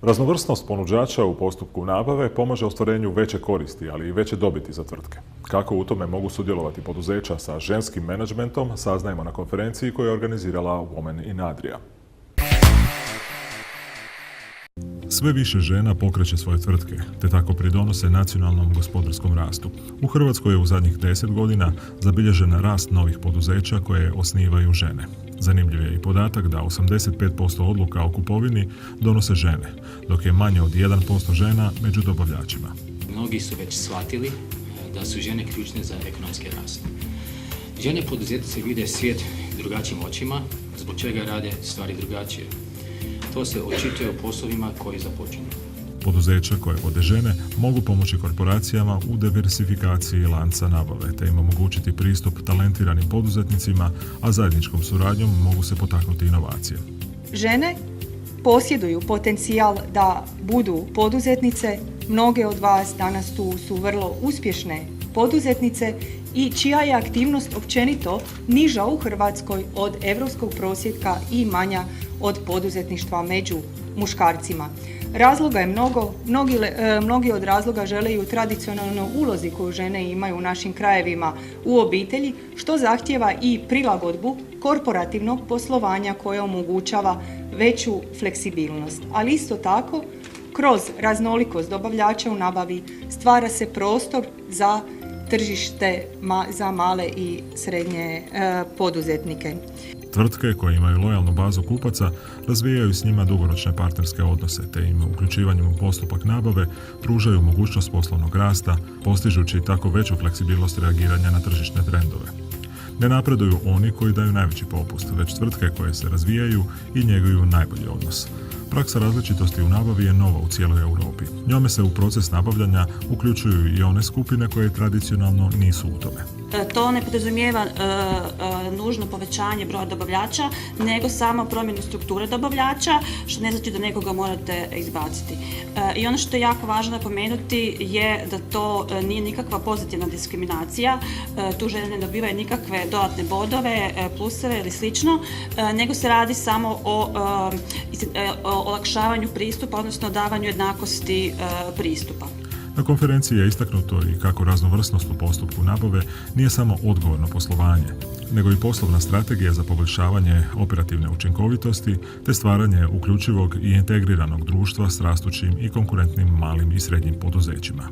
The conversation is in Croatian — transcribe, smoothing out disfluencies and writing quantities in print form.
Raznovrsnost ponuđača u postupku nabave pomaže ostvarenju veće koristi, ali i veće dobiti za tvrtke. Kako u tome mogu sudjelovati poduzeća sa ženskim menadžmentom, saznajemo na konferenciji koju je organizirala Women in Adria. Sve više žena pokreće svoje tvrtke, te tako pridonose nacionalnom gospodarskom rastu. U Hrvatskoj je u zadnjih 10 godina zabilježen rast novih poduzeća koje osnivaju žene. Zanimljiv je i podatak da 85% odluka o kupovini donose žene, dok je manje od 1% žena među dobavljačima. Mnogi su već shvatili da su žene ključne za ekonomski rast. Žene poduzetnice vide svijet drugačijim očima, zbog čega rade stvari drugačije. To se očituje u poslovima koji započinju. Poduzeća koje vode žene mogu pomoći korporacijama u diversifikaciji lanca nabave, te im omogućiti pristup talentiranim poduzetnicima, a zajedničkom suradnjom mogu se potaknuti inovacije. Žene posjeduju potencijal da budu poduzetnice. Mnoge od vas danas tu su vrlo uspješne poduzetnice i čija je aktivnost općenito niža u Hrvatskoj od europskog prosjeka i manja od poduzetništva među muškarcima. Razloga je mnogo, mnogi od razloga žele i u tradicionalnoj ulozi koju žene imaju u našim krajevima u obitelji, što zahtijeva i prilagodbu korporativnog poslovanja koje omogućava veću fleksibilnost. Ali isto tako, kroz raznolikost dobavljača u nabavi stvara se prostor za tržište za male i srednje poduzetnike. Tvrtke koje imaju lojalnu bazu kupaca razvijaju s njima dugoročne partnerske odnose, te im uključivanjem u postupak nabave pružaju mogućnost poslovnog rasta, postižući tako veću fleksibilnost reagiranja na tržišne trendove. Ne napreduju oni koji daju najveći popust, već tvrtke koje se razvijaju i njeguju najbolji odnos. Praksa različitosti u nabavi je nova u cijeloj Europi. Njome se u proces nabavljanja uključuju i one skupine koje tradicionalno nisu u tome. To ne podrazumijeva nužno povećanje broja dobavljača, nego samo promjenu strukture dobavljača, što ne znači da nekoga morate izbaciti. I ono što je jako važno napomenuti je da to nije nikakva pozitivna diskriminacija, tu žene ne dobivaju nikakve dodatne bodove, pluseve ili slično, nego se radi samo o olakšavanju pristupa, odnosno davanju jednakosti pristupa. Na konferenciji je istaknuto i kako raznovrsnost u postupku nabave nije samo odgovor na poslovanje, nego i poslovna strategija za poboljšavanje operativne učinkovitosti te stvaranje uključivog i integriranog društva s rastućim i konkurentnim malim i srednjim poduzećima.